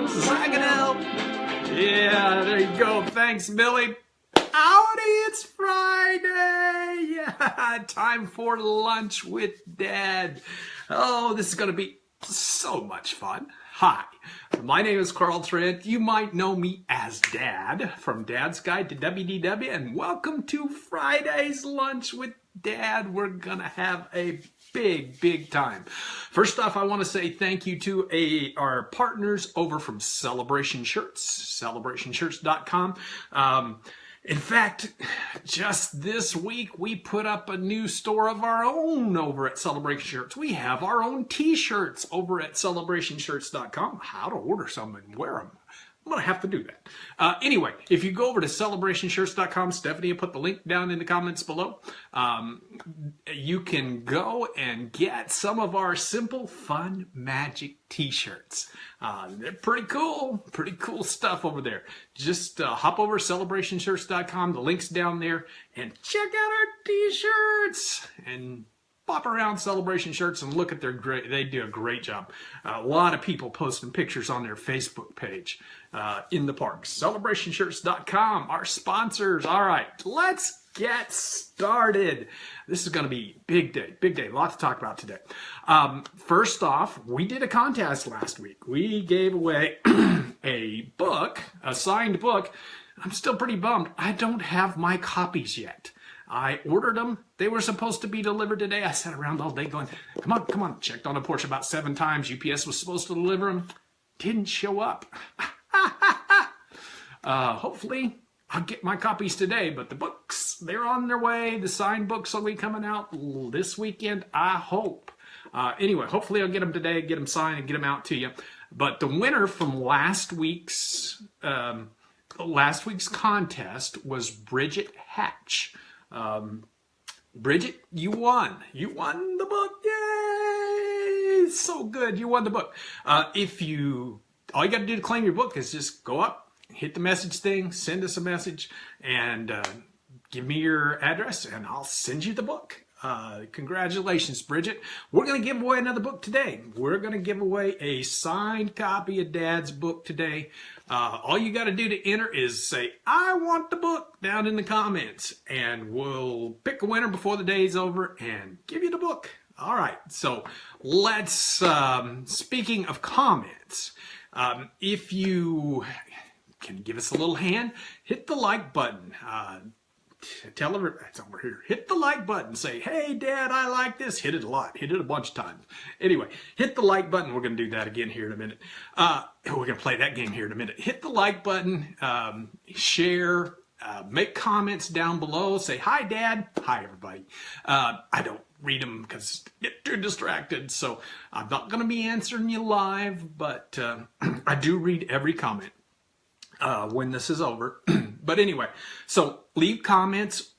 Zaganel. Yeah, there you go. Thanks, Billy. Howdy, it's Friday. Yeah, time for lunch with Dad. Oh, this is going to be so much fun. Hi, my name is Carl Trent. You might know me as Dad from Dad's Guide to WDW, and welcome to Friday's Lunch with Dad. We're going to have a big time. First off, I want to say thank you to our partners over from Celebration Shirts, celebrationshirts.com. In fact, just this week, we put up a new store of our own over at Celebration Shirts. We have our own t-shirts over at celebrationshirts.com. How to order some and wear them. I'm going to have to do that. Anyway, if you go over to celebrationshirts.com, Stephanie will put the link down in the comments below. You can go and get some of our simple, fun, magic t-shirts. They're pretty cool stuff over there. Just hop over to celebrationshirts.com, the link's down there, and check out our t-shirts. And pop around Celebration Shirts and look at their they do a great job. A lot of people posting pictures on their Facebook page in the parks. Celebrationshirts.com, our sponsors. All right, let's get started. This is going to be big day, a lot to talk about today. First off, we did a contest last week. We gave away a book, a signed book. I'm still pretty bummed. I don't have my copies yet. I ordered them. They were supposed to be delivered today. I sat around all day going, come on. Checked on the porch about 7 times. UPS was supposed to deliver them. Didn't show up. Hopefully, I'll get my copies today. But the books, they're on their way. The signed books will be coming out this weekend, I hope. Anyway, hopefully I'll get them today, get them signed, and get them out to you. But the winner from last week's contest was Bridget Hatch. Bridget, you won. You won the book. Yay! So good. You won the book. All you got to do to claim your book is just go up, hit the message thing, send us a message, and give me your address, and I'll send you the book. Congratulations, Bridget. We're going to give away another book today. We're going to give away a signed copy of Dad's book today. All you got to do to enter is say, I want the book, down in the comments, and we'll pick a winner before the day's over and give you the book. All right, so let's, speaking of comments, if you can give us a little hand, hit the like button. Tell everybody, it's over here. Hit the like button. Say, hey, Dad, I like this. Hit it a lot. Hit it a bunch of times. Anyway, hit the like button. We're going to do that again here in a minute. We're going to play that game here in a minute. Hit the like button. Share. Make comments down below. Say, hi, Dad. Hi, everybody. I don't read them because I get too distracted. So I'm not going to be answering you live, but I do read every comment when this is over. But anyway, so leave comments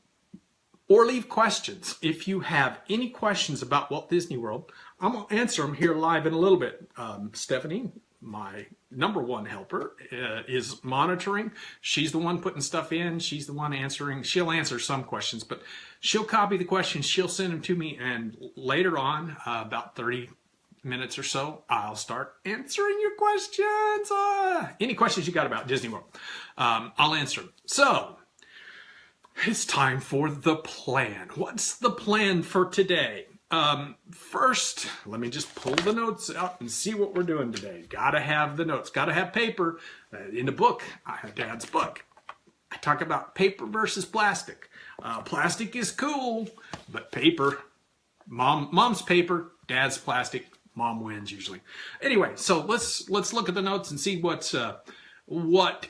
or leave questions. If you have any questions about Walt Disney World, I'm going to answer them here live in a little bit. Stephanie, my #1 helper, is monitoring. She's the one putting stuff in. She's the one answering. She'll answer some questions, but she'll copy the questions. She'll send them to me, and later on, about 30 minutes or so, I'll start answering your questions. Any questions you got about Disney World, I'll answer them. So, it's time for the plan. What's the plan for today? First, let me just pull the notes out and see what we're doing today. Gotta have the notes, gotta have paper. In the book, I have Dad's book. I talk about paper versus plastic. Plastic is cool, but paper, mom's paper, Dad's plastic. Mom wins usually. Anyway, so let's look at the notes and see what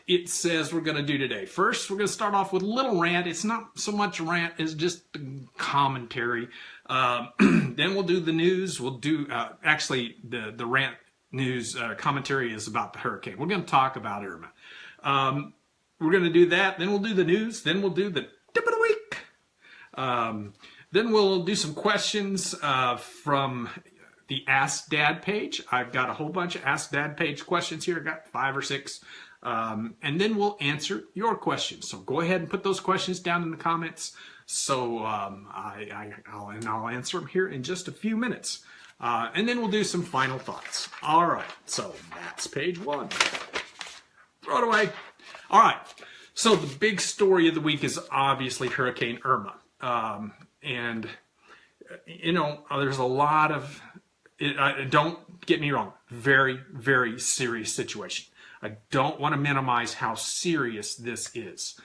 it says we're going to do today. First, we're going to start off with a little rant. It's not so much rant as just commentary. Then we'll do the news. We'll do actually the rant news commentary is about the hurricane. We're going to talk about Irma. We're going to do that. Then we'll do the news. Then we'll do the tip of the week. Then we'll do some questions from the Ask Dad page. I've got a whole bunch of Ask Dad page questions here. I got 5 or 6. And then we'll answer your questions. So go ahead and put those questions down in the comments. So I'll answer them here in just a few minutes. And then we'll do some final thoughts. All right, so that's page 1. Throw it away. All right, so the big story of the week is obviously Hurricane Irma. And, you know, there's a lot of, don't get me wrong, very, very serious situation. I don't want to minimize how serious this is.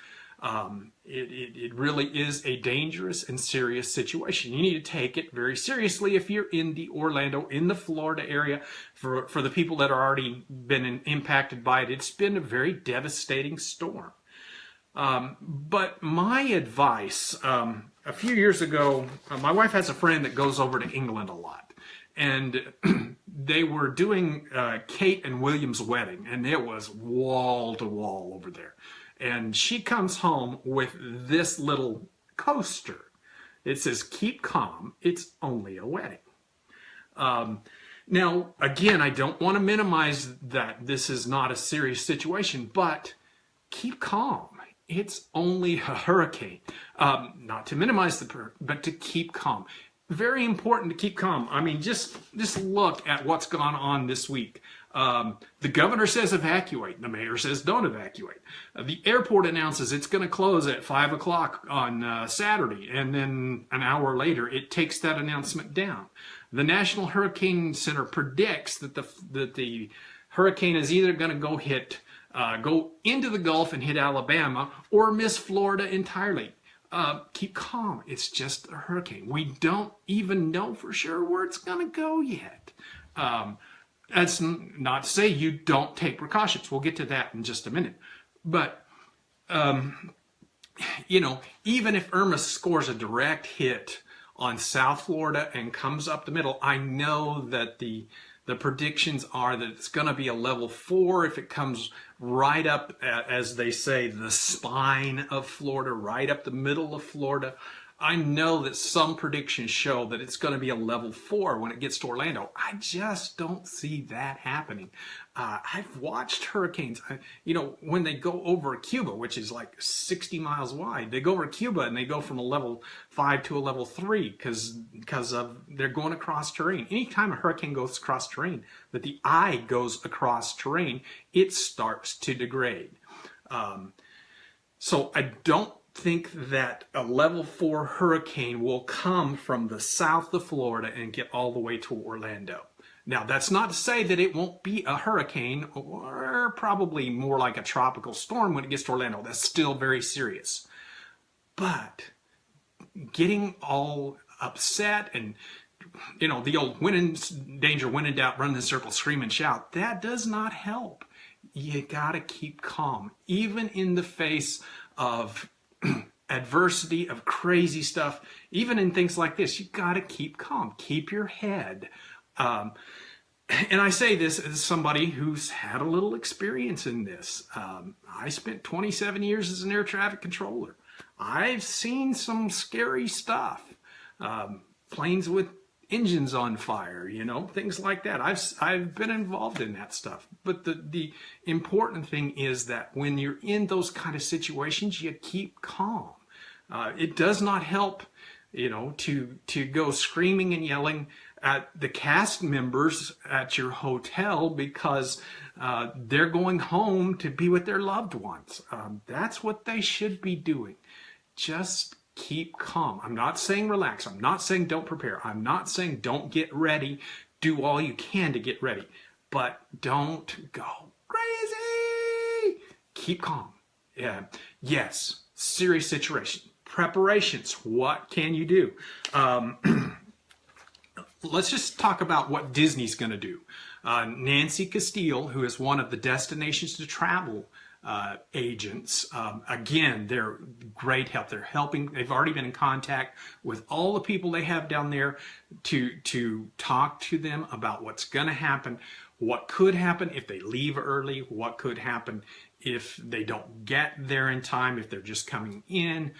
It really is a dangerous and serious situation. You need to take it very seriously if you're in the Orlando, in the Florida area. For the people that are already been impacted by it, it's been a very devastating storm. But my advice, a few years ago, my wife has a friend that goes over to England a lot. And they were doing Kate and William's wedding, and it was wall to wall over there. And she comes home with this little coaster. It says, "Keep calm, it's only a wedding." Now, again, I don't want to minimize that this is not a serious situation, but keep calm. It's only a hurricane. Not to minimize but to keep calm. Very important to keep calm. I mean, just look at what's gone on this week. The governor says evacuate. The mayor says don't evacuate. The airport announces it's going to close at 5 o'clock on Saturday, and then an hour later it takes that announcement down. The National Hurricane Center predicts that the hurricane is either going to go into the Gulf and hit Alabama, or miss Florida entirely. Keep calm. It's just a hurricane. We don't even know for sure where it's going to go yet. That's not to say you don't take precautions. We'll get to that in just a minute. But, you know, even if Irma scores a direct hit on South Florida and comes up the middle, I know that the predictions are that it's going to be a level 4 if it comes right up, as they say, the spine of Florida, right up the middle of Florida. I know that some predictions show that it's going to be a level 4 when it gets to Orlando. I just don't see that happening. I've watched hurricanes, you know, when they go over Cuba, which is like 60 miles wide, they go over Cuba and they go from a level 5 to a level 3 because they're going across terrain. Anytime a hurricane goes across terrain, that the eye goes across terrain, it starts to degrade. So I don't think that a level 4 hurricane will come from the south of Florida and get all the way to Orlando. Now, that's not to say that it won't be a hurricane, or probably more like a tropical storm when it gets to Orlando. That's still very serious. But getting all upset and, you know, the old when in danger, when in doubt, run in the circle, scream and shout, that does not help. You gotta keep calm, even in the face of adversity, of crazy stuff. Even in things like this, you got to keep calm, keep your head. And I say this as somebody who's had a little experience in this. I spent 27 years as an air traffic controller. I've seen some scary stuff. Planes with engines on fire, you know, things like that. I've been involved in that stuff. But the important thing is that when you're in those kind of situations, you keep calm. It does not help, you know, to go screaming and yelling at the cast members at your hotel because they're going home to be with their loved ones. That's what they should be doing. Just keep calm. I'm not saying relax. I'm not saying don't prepare. I'm not saying don't get ready. Do all you can to get ready. But don't go crazy. Keep calm. Yeah. Yes, serious situation. Preparations. What can you do? Let's just talk about what Disney's going to do. Nancy Castile, who is one of the Destinations to Travel agents, again, they're great help. They're helping. They've already been in contact with all the people they have down there to talk to them about what's going to happen, what could happen if they leave early, what could happen if they don't get there in time, if they're just coming in.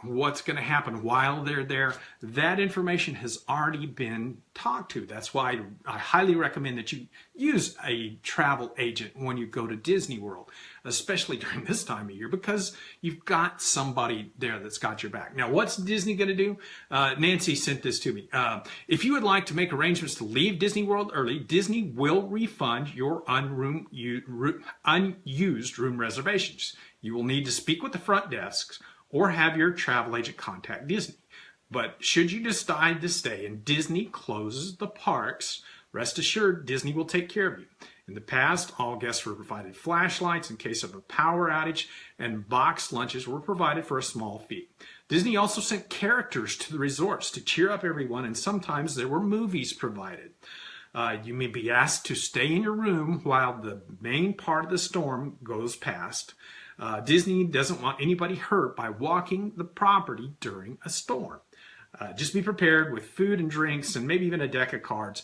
what's going to happen while they're there, that information has already been talked to. That's why I highly recommend that you use a travel agent when you go to Disney World, especially during this time of year, because you've got somebody there that's got your back. Now, what's Disney going to do? Nancy sent this to me. If you would like to make arrangements to leave Disney World early, Disney will refund your unused room reservations. You will need to speak with the front desks or have your travel agent contact Disney. But should you decide to stay and Disney closes the parks, rest assured Disney will take care of you. In the past, all guests were provided flashlights in case of a power outage, and boxed lunches were provided for a small fee. Disney also sent characters to the resorts to cheer up everyone, and sometimes there were movies provided. You may be asked to stay in your room while the main part of the storm goes past. Disney doesn't want anybody hurt by walking the property during a storm. Just be prepared with food and drinks and maybe even a deck of cards.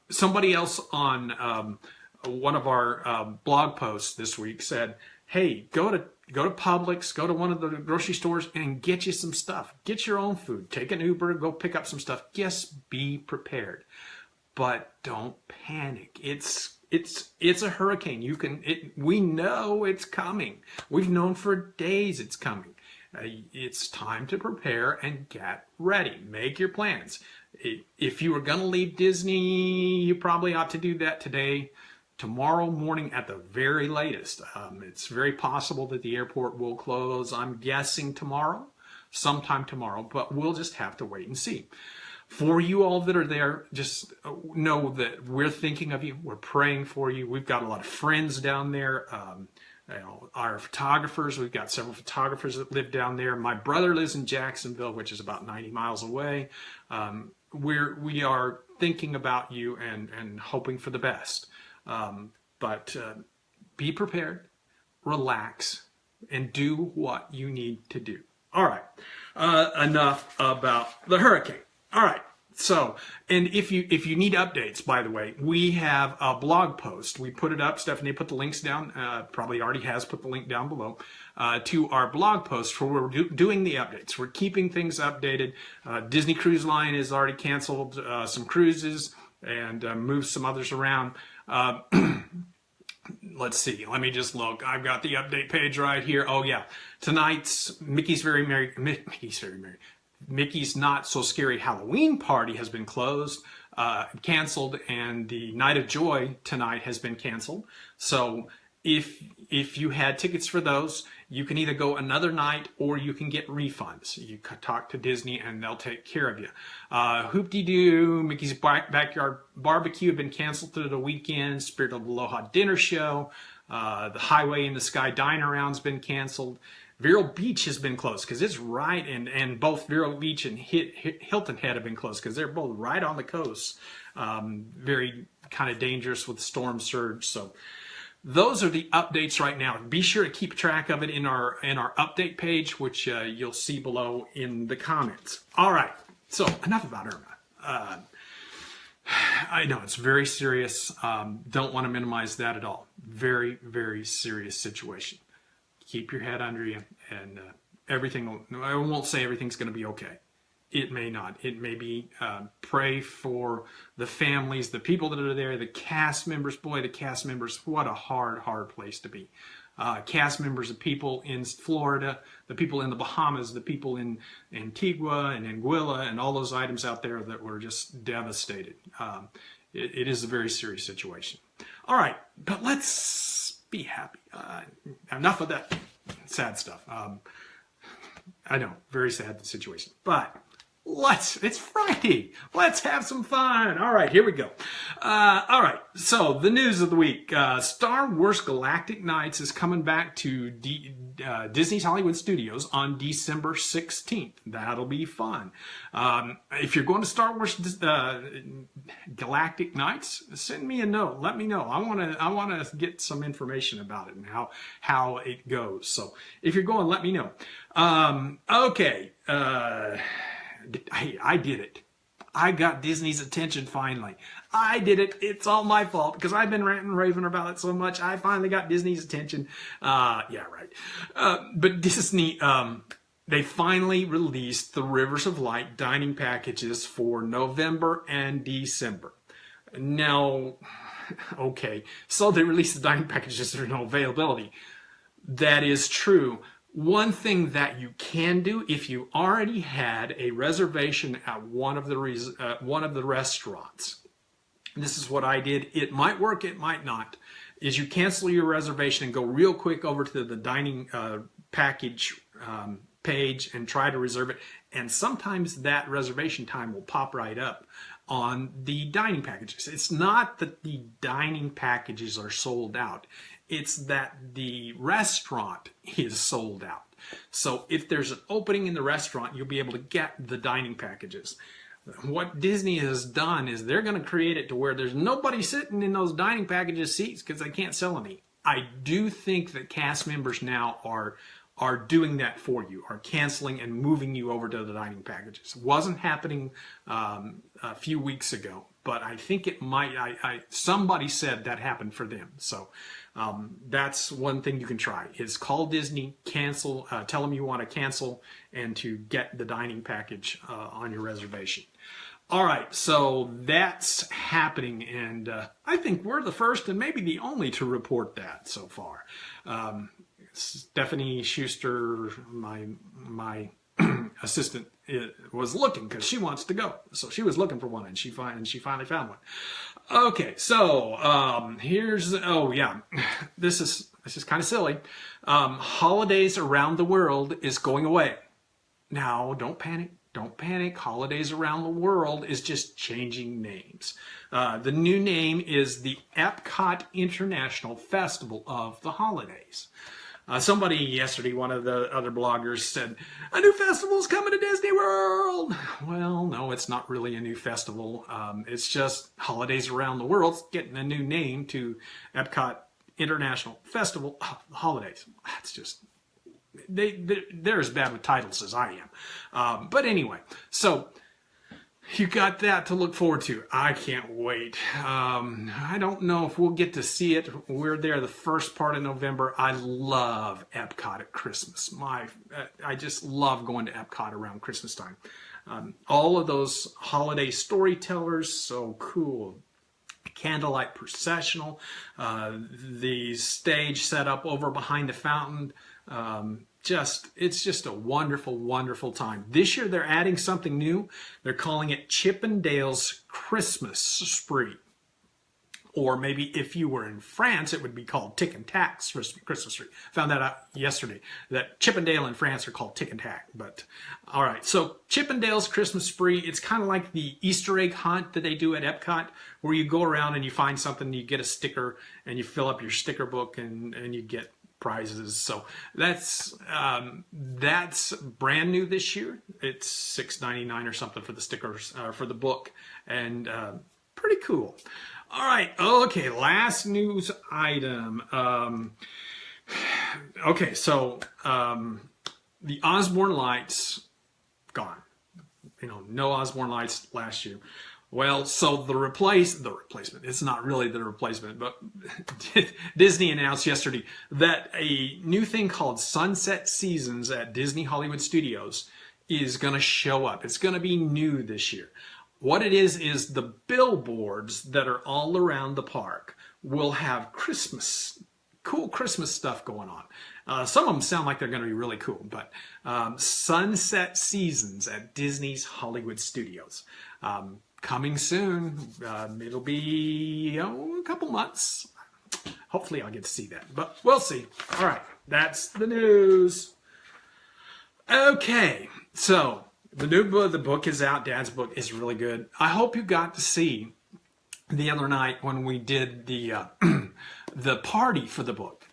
Somebody else on one of our blog posts this week said, hey, go to Publix, go to one of the grocery stores and get you some stuff. Get your own food. Take an Uber, go pick up some stuff. Just be prepared. But don't panic. It's a hurricane. We know it's coming. We've known for days it's coming. It's time to prepare and get ready. Make your plans. If you were going to leave Disney, you probably ought to do that today, tomorrow morning at the very latest. It's very possible that the airport will close, I'm guessing tomorrow, sometime tomorrow, but we'll just have to wait and see. For you all that are there, just know that we're thinking of you. We're praying for you. We've got a lot of friends down there. Our photographers, we've got several photographers that live down there. My brother lives in Jacksonville, which is about 90 miles away. We are thinking about you and hoping for the best. But be prepared, relax, and do what you need to do. All right, enough about the hurricane. All right. So, and if you need updates, by the way, we have a blog post. We put it up. Stephanie put the links down, probably already has put the link down below, to our blog post where we're doing the updates. We're keeping things updated. Disney Cruise Line has already canceled some cruises and moved some others around. Let's see. Let me just look. I've got the update page right here. Oh, yeah. Tonight's Mickey's Not So Scary Halloween Party has been closed, canceled, and the Night of Joy tonight has been canceled. So if you had tickets for those, you can either go another night or you can get refunds. You can talk to Disney and they'll take care of you. Hoop-de-doo, Mickey's Backyard Barbecue have been canceled through the weekend. Spirit of Aloha Dinner Show. The Highway in the Sky Dine-Around's been canceled. Vero Beach has been closed because it's right, and both Vero Beach and Hilton Head have been closed because they're both right on the coast. Very kind of dangerous with storm surge. So those are the updates right now. Be sure to keep track of it in our update page, which you'll see below in the comments. All right, so enough about Irma. I know it's very serious. Don't want to minimize that at all. Very, very serious situation. Keep your head under you, and everything. I won't say everything's going to be okay. It may not. It may be. Pray for the families, the people that are there, the cast members. Boy, the cast members. What a hard place to be. Cast members of people in Florida, the people in the Bahamas, the people in Antigua and Anguilla, and all those items out there that were just devastated. It is a very serious situation. All right, but let's be happy. Enough of that sad stuff. I know, very sad situation, but it's Friday. Let's have some fun. All right, here we go. All right, so the news of the week. Star Wars Galactic Nights is coming back to Disney's Hollywood Studios on December 16th. That'll be fun. If you're going to Star Wars Galactic Nights, send me a note. Let me know. I want to get some information about it and how it goes. So if you're going, let me know. Okay. I did it. I got Disney's attention finally. I did it. It's all my fault because I've been ranting and raving about it so much. I finally got Disney's attention. Yeah, right. But Disney, they finally released the Rivers of Light dining packages for November and December. Now, okay, so they released the dining packages, there's no availability. That is true. One thing that you can do if you already had a reservation at one of the restaurants, this is what I did. It might work, it might not. Is you cancel your reservation and go real quick over to the dining package page and try to reserve it. And sometimes that reservation time will pop right up on the dining packages. It's not that the dining packages are sold out. It's that the restaurant is sold out. So if there's an opening in the restaurant, you'll be able to get the dining packages. What Disney has done is they're going to create it to where there's nobody sitting in those dining packages seats because they can't sell any. I do think that cast members now are doing that for you, are canceling and moving you over to the dining packages. It wasn't happening a few weeks ago, but I think it might. Somebody said that happened for them. So that's one thing you can try is call Disney, cancel, tell them you want to cancel and to get the dining package on your reservation. All right, so that's happening, and I think we're the first and maybe the only to report that so far. Stephanie Schuster, my assistant, was looking because she wants to go. So she was looking for one, and she finally found one. Okay, so here's, oh yeah, this is kind of silly. Holidays Around the World is going away. Now, don't panic. Don't panic. Holidays Around the World is just changing names. The new name is the Epcot International Festival of the Holidays. Somebody yesterday, one of the other bloggers said, a new festival's coming to Disney World. Well, no, it's not really a new festival. It's just Holidays Around the World's getting a new name to Epcot International Festival of the Holidays. That's just... They're as bad with titles as I am. But anyway, so you got that to look forward to. I can't wait. I don't know if we'll get to see it. We're there the first part of November. I love Epcot at Christmas. I just love going to Epcot around Christmas time. All of those holiday storytellers, so cool. Candlelight processional, the stage set up over behind the fountain. It's just a wonderful, wonderful time. This year they're adding something new. They're calling it Chippendale's Christmas Spree. Or maybe if you were in France, it would be called Tick and Tack's Christmas Spree. Found that out yesterday, that Chippendale in France are called Tick and Tack. But all right, so Chippendale's Christmas Spree, it's kind of like the Easter egg hunt that they do at Epcot, where you go around and you find something, you get a sticker, and you fill up your sticker book, and you get prizes. So that's brand new this year. It's $6.99 or something for the stickers, for the book, and pretty cool. All right, okay, last news item. Okay, so the Osborne lights, gone. No Osborne lights last year. Well, so the replacement, it's not really the replacement, but Disney announced yesterday that a new thing called Sunset Seasons at Disney Hollywood Studios is going to show up. It's going to be new this year. What it is the billboards that are all around the park will have cool Christmas stuff going on. Some of them sound like they're going to be really cool, but Sunset Seasons at Disney's Hollywood Studios. Coming soon. It'll be a couple months. Hopefully I'll get to see that, but we'll see. All right, that's the news. Okay, so the book is out. Dad's book is really good. I hope you got to see the other night when we did the the party for the book.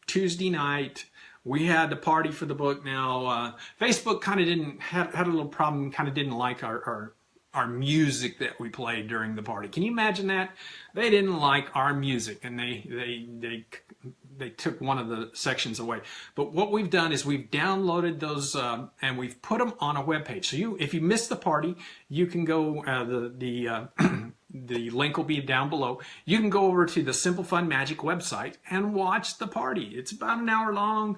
Tuesday night, we had the party for the book. Now, Facebook kind of had a little problem, kind of didn't like our music that we played during the party. Can you imagine that? They didn't like our music, and they took one of the sections away. But what we've done is we've downloaded those and we've put them on a web page. So if you missed the party, you can go the link will be down below. You can go over to the Simple Fun Magic website and watch the party. It's about an hour long.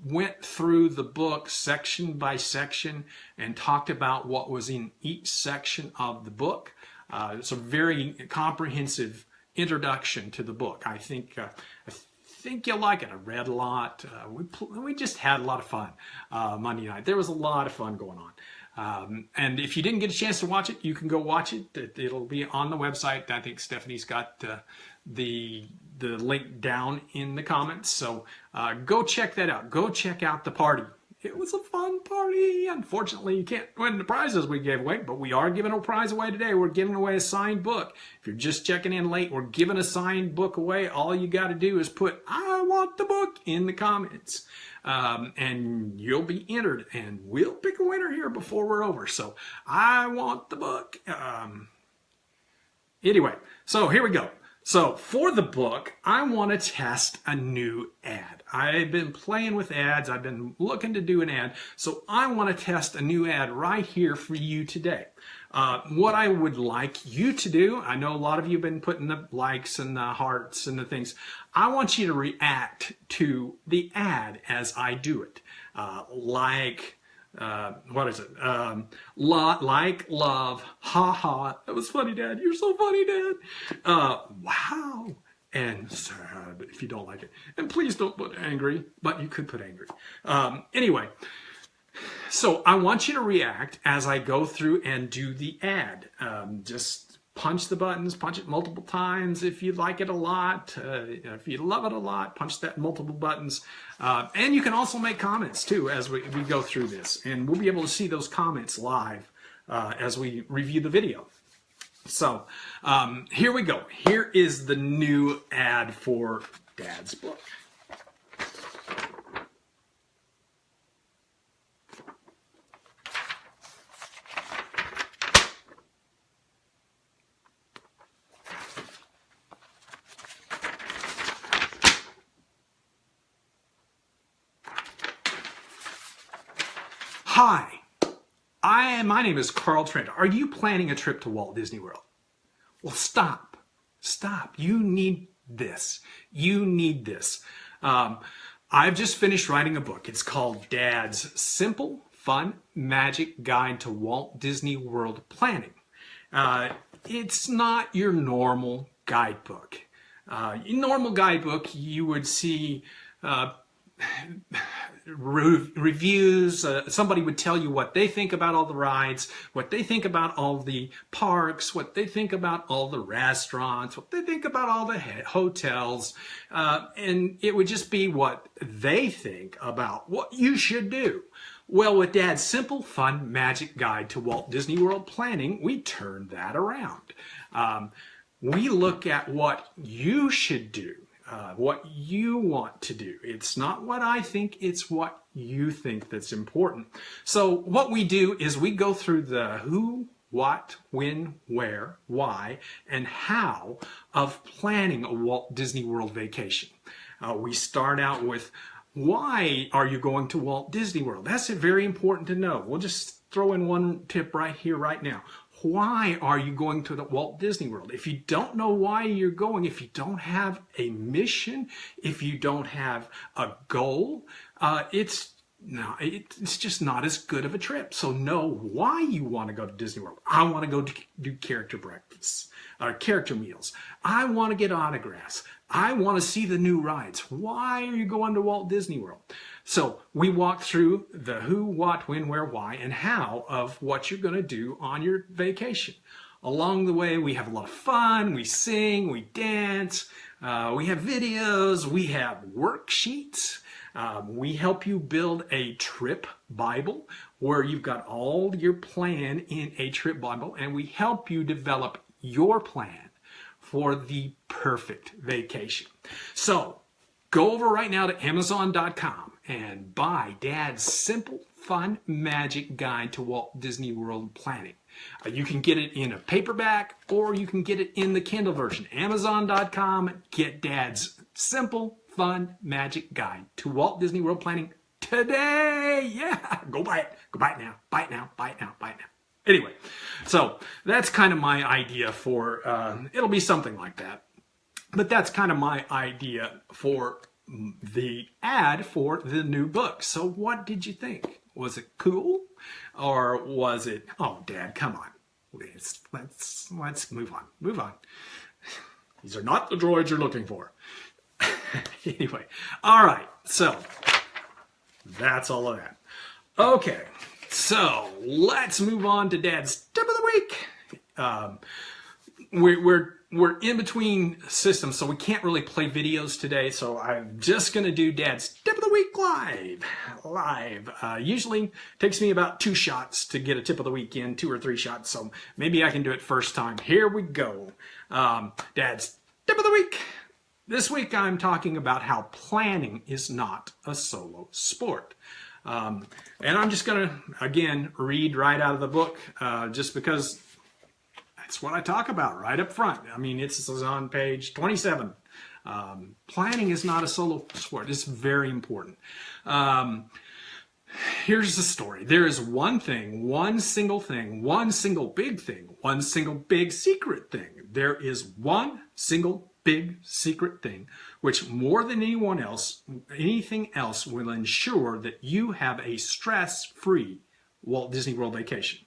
went through the book section by section and talked about what was in each section of the book. It's a very comprehensive introduction to the book. I think you'll like it. I read a lot. We just had a lot of fun Monday night. There was a lot of fun going on. And if you didn't get a chance to watch it, you can go watch it. It'll be on the website. I think Stephanie's got the link down in the comments. So go check that out. Go check out the party. It was a fun party. Unfortunately, you can't win the prizes we gave away, but we are giving a prize away today. We're giving away a signed book. If you're just checking in late, we're giving a signed book away. All you got to do is put, I want the book in the comments. And you'll be entered, and we'll pick a winner here before we're over. So I want the book. Anyway, so here we go. So for the book, I want to test a new ad. I've been playing with ads. I've been looking to do an ad. So I want to test a new ad right here for you today. What I would like you to do, I know a lot of you have been putting the likes and the hearts and the things. I want you to react to the ad as I do it. What is it? Like, love, ha ha. That was funny, Dad. You're so funny, Dad. Wow. And sad if you don't like it. And please don't put angry, but you could put angry. Anyway, so I want you to react as I go through and do the ad. Just punch the buttons, punch it multiple times if you like it a lot. If you love it a lot, punch that multiple buttons. And you can also make comments too as we go through this. And we'll be able to see those comments live as we review the video. So here we go. Here is the new ad for Dad's book. Hi, my name is Carl Trent. Are you planning a trip to Walt Disney World? Well, stop. You need this. You need this. I've just finished writing a book. It's called Dad's Simple, Fun, Magic Guide to Walt Disney World Planning. It's not your normal guidebook. Normal guidebook, you would see reviews. Somebody would tell you what they think about all the rides, what they think about all the parks, what they think about all the restaurants, what they think about all the hotels, and it would just be what they think about what you should do. Well, with Dad's Simple, Fun, Magic Guide to Walt Disney World Planning, we turn that around. We look at what you should do. What you want to do. It's not what I think, it's what you think that's important. So what we do is we go through the who, what, when, where, why, and how of planning a Walt Disney World vacation. We start out with, why are you going to Walt Disney World? That's very important to know. We'll just throw in one tip right here, right now. Why are you going to the Walt Disney World? If you don't know why you're going, if you don't have a mission, if you don't have a goal, it's just not as good of a trip. So know why you want to go to Disney World. I want to go do character breakfasts, or character meals. I want to get autographs. I want to see the new rides. Why are you going to Walt Disney World? So we walk through the who, what, when, where, why, and how of what you're going to do on your vacation. Along the way, we have a lot of fun. We sing, we dance, we have videos, we have worksheets. We help you build a trip Bible where you've got all your plan in a trip Bible, and we help you develop your plan for the perfect vacation. So go over right now to Amazon.com and buy Dad's Simple, Fun, Magic Guide to Walt Disney World Planning. You can get it in a paperback or you can get it in the Kindle version. Amazon.com, get Dad's Simple, Fun, Magic Guide to Walt Disney World Planning today. Yeah, go buy it. Go buy it now. Buy it now. Buy it now. Buy it now. Anyway, so that's kind of my idea for, it'll be something like that. But that's kind of my idea for the ad for the new book. So what did you think? Was it cool? Or was it, oh, Dad, come on. Let's move on. Move on. These are not the droids you're looking for. Anyway, all right. So that's all of that. Okay, so let's move on to Dad's tip of the week. We're in between systems, so we can't really play videos today. So I'm just gonna do Dad's tip of the week live. Usually takes me about 2 shots to get a tip of the week in, 2 or 3 shots. So maybe I can do it first time. Here we go. Dad's tip of the week. This week I'm talking about how planning is not a solo sport. And I'm just going to, again, read right out of the book, just because that's what I talk about right up front. I mean, it's on page 27. Planning is not a solo sport. It's very important. Here's the story. There is one thing, one single thing, one single big thing, one single big secret thing. There is one single big secret thing which more than anything else will ensure that you have a stress-free Walt Disney World vacation.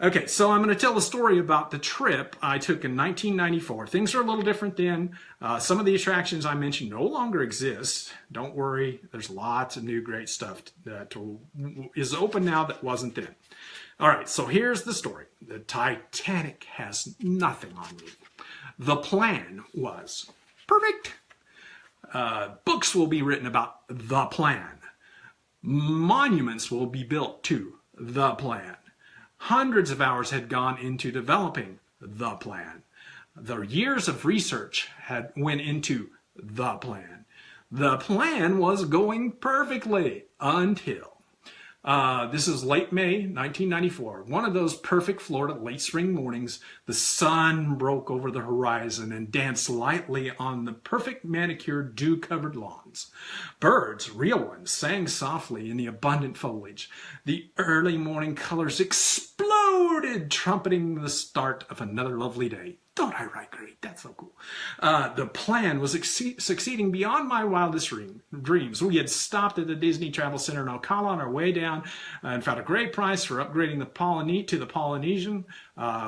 Okay, so I'm going to tell a story about the trip I took in 1994. Things are a little different then. Some of the attractions I mentioned no longer exist. Don't worry, there's lots of new great stuff that is open now that wasn't then. All right, so here's the story. The Titanic has nothing on me. The plan was perfect. Books will be written about the plan. Monuments will be built to the plan. Hundreds of hours had gone into developing the plan. The years of research went into the plan. The plan was going perfectly until this is late May 1994. One of those perfect Florida late spring mornings. The sun broke over the horizon and danced lightly on the perfect manicured dew-covered lawns. Birds, real ones, sang softly in the abundant foliage. The early morning colors exploded, trumpeting the start of another lovely day. Don't I write great? That's so cool. The plan was succeeding beyond my wildest dreams. We had stopped at the Disney Travel Center in Ocala on our way down and found a great price for upgrading to the Polynesian.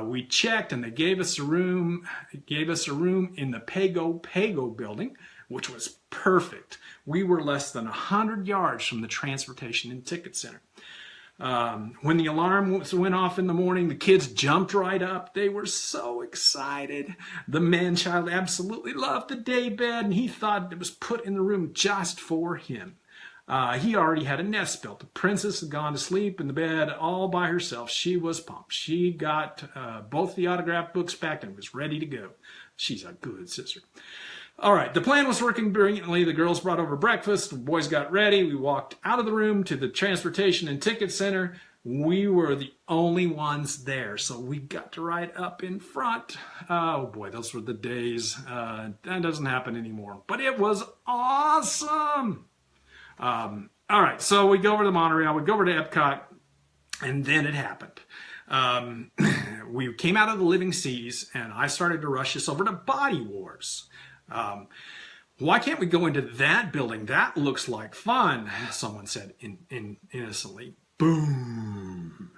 We checked and they gave us a room in the Pago building, which was perfect. We were less than 100 yards from the transportation and ticket center. When the alarm went off in the morning, the kids jumped right up. They were so excited. The man-child absolutely loved the day bed, and he thought it was put in the room just for him. He already had a nest built. The princess had gone to sleep in the bed all by herself. She was pumped. She got both the autograph books back and was ready to go. She's a good sister. All right, the plan was working brilliantly. The girls brought over breakfast. The boys got ready. We walked out of the room to the transportation and ticket center. We were the only ones there, so we got to ride up in front. Oh boy, those were the days. That doesn't happen anymore, but it was awesome. All right, so we go over to the monorail. We go over to Epcot, and then it happened. We came out of the living seas, and I started to rush us over to Body Wars. Why can't we go into that building? That looks like fun, someone said innocently. Boom.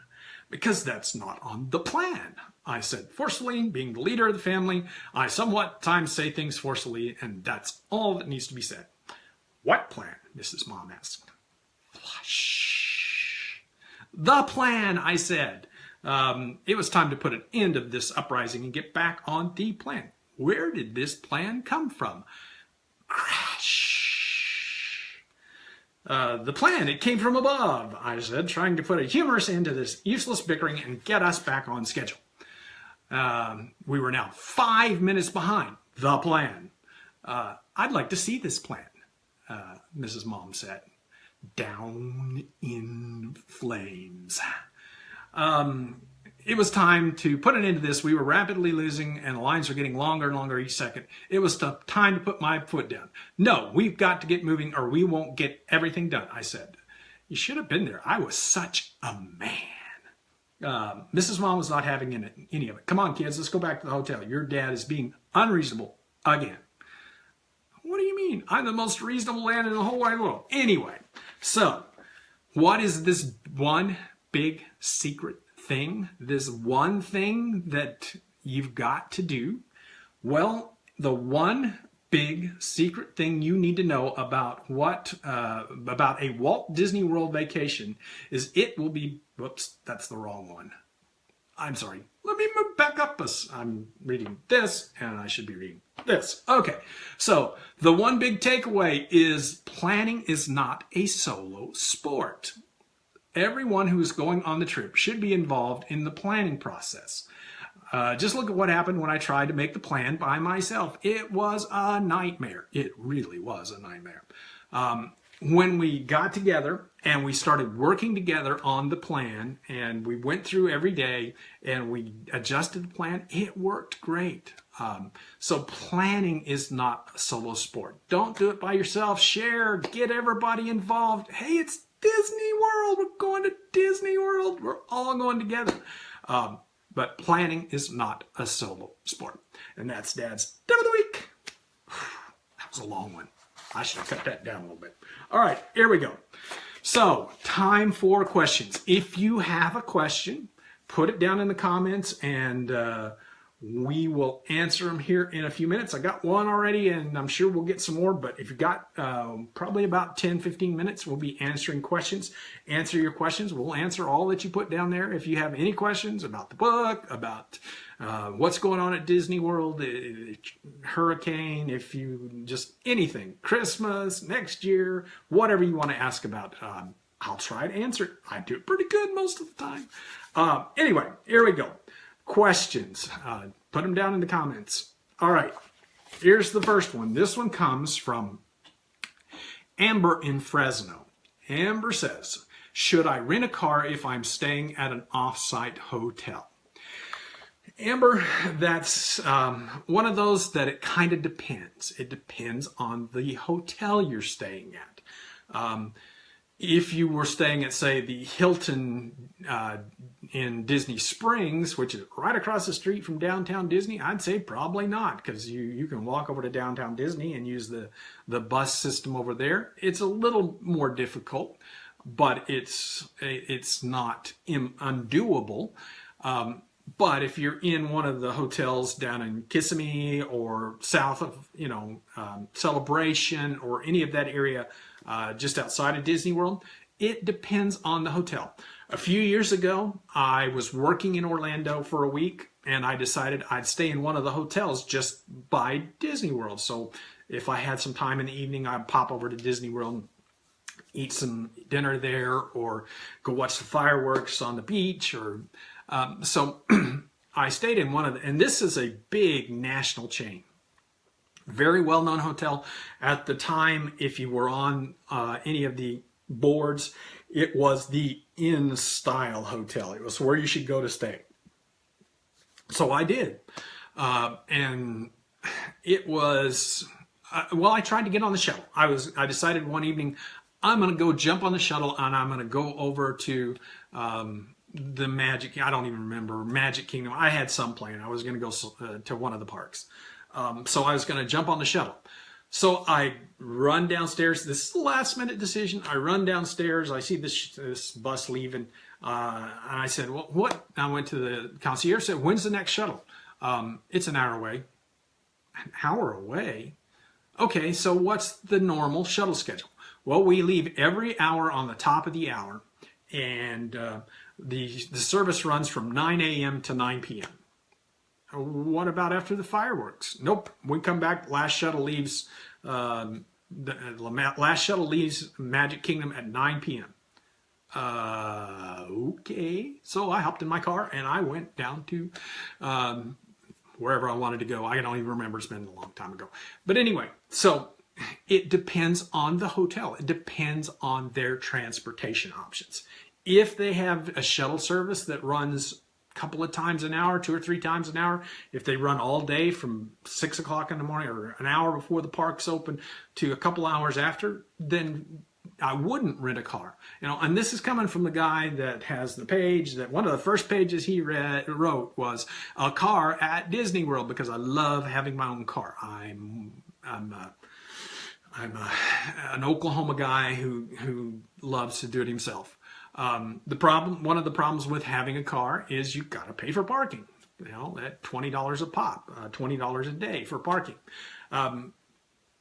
Because that's not on the plan, I said forcefully. Being the leader of the family, I somewhat times say things forcefully, and that's all that needs to be said. What plan? Mrs. Mom asked. Flush. The plan, I said. It was time to put an end to this uprising and get back on the plan. Where did this plan come from? Crash. The plan, it came from above, I said, trying to put a humorous end to this useless bickering and get us back on schedule. We were now 5 minutes behind the plan. I'd like to see this plan, Mrs. Mom said. Down in flames. It was time to put an end to this. We were rapidly losing, and the lines were getting longer and longer each second. It was time to put my foot down. No, we've got to get moving, or we won't get everything done, I said. You should have been there. I was such a man. Mrs. Mom was not having any of it. Come on, kids, let's go back to the hotel. Your dad is being unreasonable again. What do you mean? I'm the most reasonable man in the whole wide world. Anyway, so what is this one big secret thing? This one thing that you've got to do? Well, the one big secret thing you need to know about about a Walt Disney World vacation is it will be, whoops, that's the wrong one. I'm sorry. Let me move back up. I'm reading this and I should be reading this. Okay. So the one big takeaway is planning is not a solo sport. Everyone who is going on the trip should be involved in the planning process. Just look at what happened when I tried to make the plan by myself. It was a nightmare. It really was a nightmare. When we got together and we started working together on the plan and we went through every day and we adjusted the plan, it worked great. So planning is not a solo sport. Don't do it by yourself. Share, get everybody involved. Hey, it's Disney World. We're going to Disney World. We're all going together. But planning is not a solo sport. And that's Dad's Tip of the Week. That was a long one. I should have cut that down a little bit. All right, here we go. So, time for questions. If you have a question, put it down in the comments and we will answer them here in a few minutes. I got one already and I'm sure we'll get some more, but if you've got probably about 10-15 minutes, we'll be answering questions. Answer your questions. We'll answer all that you put down there. If you have any questions about the book, about what's going on at Disney World, hurricane, if you just anything, Christmas, next year, whatever you want to ask about, I'll try to answer it. I do it pretty good most of the time. Anyway, here we go. Questions. Put them down in the comments. All right. Here's the first one. This one comes from Amber in Fresno. Amber says, should I rent a car if I'm staying at an offsite hotel? Amber, that's one of those that it kind of depends. It depends on the hotel you're staying at. If you were staying at, say, the Hilton in Disney Springs, which is right across the street from downtown Disney, I'd say probably not, because you can walk over to downtown Disney and use the bus system over there. It's a little more difficult, but it's not undoable. But if you're in one of the hotels down in Kissimmee or south of, Celebration or any of that area just outside of Disney World, it depends on the hotel. A few years ago, I was working in Orlando for a week and I decided I'd stay in one of the hotels just by Disney World. So if I had some time in the evening, I'd pop over to Disney World, eat some dinner there, or go watch the fireworks on the beach, or so I stayed in one of the, and this is a big national chain. Very well-known hotel. At the time, if you were on any of the boards, it was the in-style hotel. It was where you should go to stay. So I did. And it was, well, I tried to get on the shuttle. I decided one evening, I'm going to go jump on the shuttle and I'm going to go over to the Magic, I don't even remember, Magic Kingdom. I had some plan. I was going to go to one of the parks. So I was going to jump on the shuttle. So I run downstairs. This is the last minute decision. I run downstairs. I see this bus leaving. And I said, well, what? I went to the concierge, said, when's the next shuttle? It's an hour away. An hour away? Okay, so what's the normal shuttle schedule? Well, we leave every hour on the top of the hour. And the service runs from 9 a.m. to 9 p.m. What about after the fireworks? Nope. We come back. Last shuttle leaves. Last shuttle leaves Magic Kingdom at 9 p.m. Okay. So I hopped in my car and I went down to wherever I wanted to go. I don't even remember. It's been a long time ago. But anyway, so it depends on the hotel. It depends on their transportation options. If they have a shuttle service that runs couple of times an hour, 2 or 3 times an hour, if they run all day from 6 o'clock in the morning or an hour before the park's open to a couple hours after, then I wouldn't rent a car. And this is coming from the guy that has the page that one of the first pages he wrote was a car at Disney World, because I love having my own car. I'm I'm an Oklahoma guy who loves to do it himself. One of the problems with having a car is you got to pay for parking. You know, at $20 a pop, $20 a day for parking.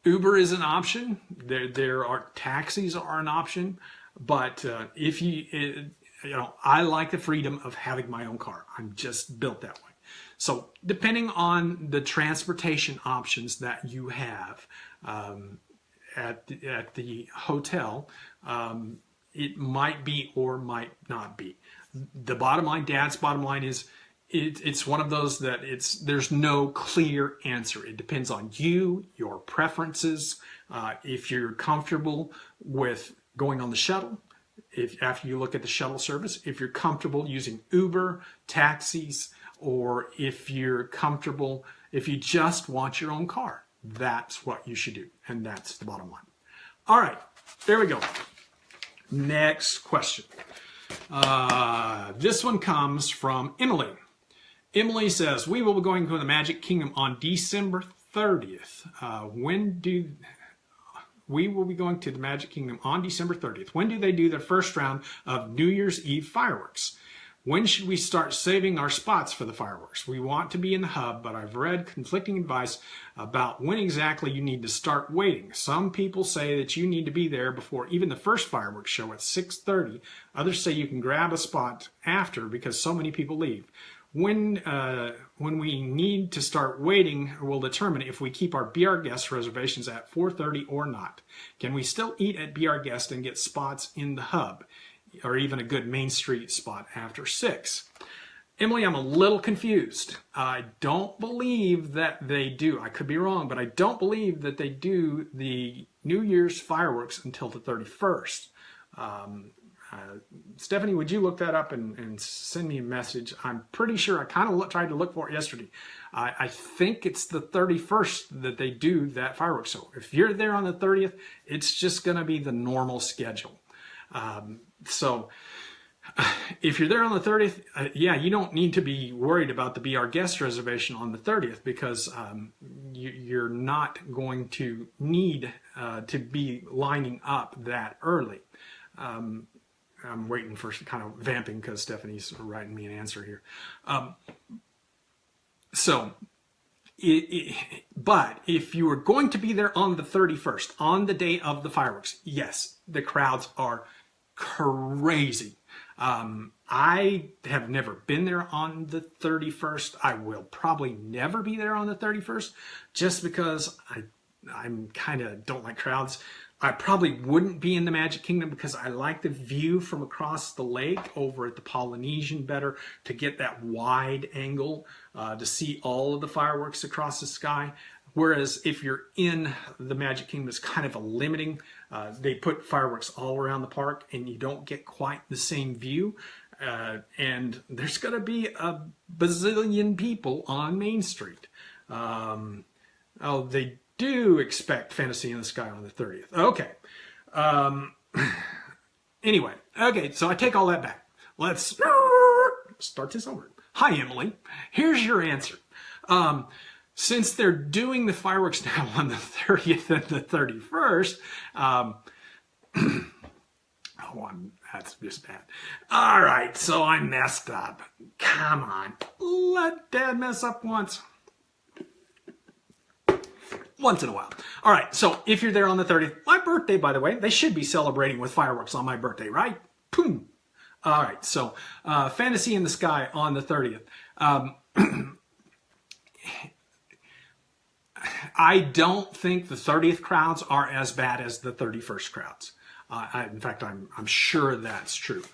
Uber is an option. There are taxis are an option, but if I like the freedom of having my own car. I'm just built that way. So depending on the transportation options that you have at the hotel, it might be or might not be. The bottom line, Dad's bottom line is it's one of those that there's no clear answer. It depends on you, your preferences. If you're comfortable with going on the shuttle, after you look at the shuttle service, if you're comfortable using Uber, taxis, or if you're comfortable, if you just want your own car, that's what you should do. And that's the bottom line. All right, there we go. Next question. This one comes from Emily. Emily says, we will be going to the Magic Kingdom on December 30th. We will be going to the Magic Kingdom on December 30th. When do they do their first round of New Year's Eve fireworks? When should we start saving our spots for the fireworks? We want to be in the hub, but I've read conflicting advice about when exactly you need to start waiting. Some people say that you need to be there before even the first fireworks show at 6:30. Others say you can grab a spot after because so many people leave. When we need to start waiting will determine if we keep our BR Guest reservations at 4:30 or not. Can we still eat at BR Guest and get spots in the hub, or even a good Main Street spot after 6? Emily, I'm a little confused. I don't believe that they do. I could be wrong, but I don't believe that they do the New Year's fireworks until the 31st. Stephanie, would you look that up and send me a message? I'm pretty sure I kind of tried to look for it yesterday. I think it's the 31st that they do that fireworks. So if you're there on the 30th, it's just going to be the normal schedule. So if you're there on the 30th, yeah, you don't need to be worried about the BR Guest reservation on the 30th because you're not going to need to be lining up that early. I'm waiting for kind of vamping because Stephanie's writing me an answer here. But if you are going to be there on the 31st, on the day of the fireworks, yes, the crowds are crazy. I have never been there on the 31st. I will probably never be there on the 31st just because I'm kind of don't like crowds. I probably wouldn't be in the Magic Kingdom because I like the view from across the lake over at the Polynesian better to get that wide angle to see all of the fireworks across the sky. Whereas if you're in the Magic Kingdom, it's kind of a limiting. They put fireworks all around the park and you don't get quite the same view. And there's going to be a bazillion people on Main Street. They do expect Fantasy in the Sky on the 30th. Okay. Anyway, okay, so I take all that back. Let's start this over. Hi, Emily. Here's your answer. Since they're doing the fireworks now on the 30th and the 31st, that's just bad. All right, so I messed up. Come on, let Dad mess up once in a while. All right, so if you're there on the 30th, my birthday, by the way, they should be celebrating with fireworks on my birthday, right? Boom. All right, so Fantasy in the Sky on the 30th. I don't think the 30th crowds are as bad as the 31st crowds. In fact, I'm sure that's true.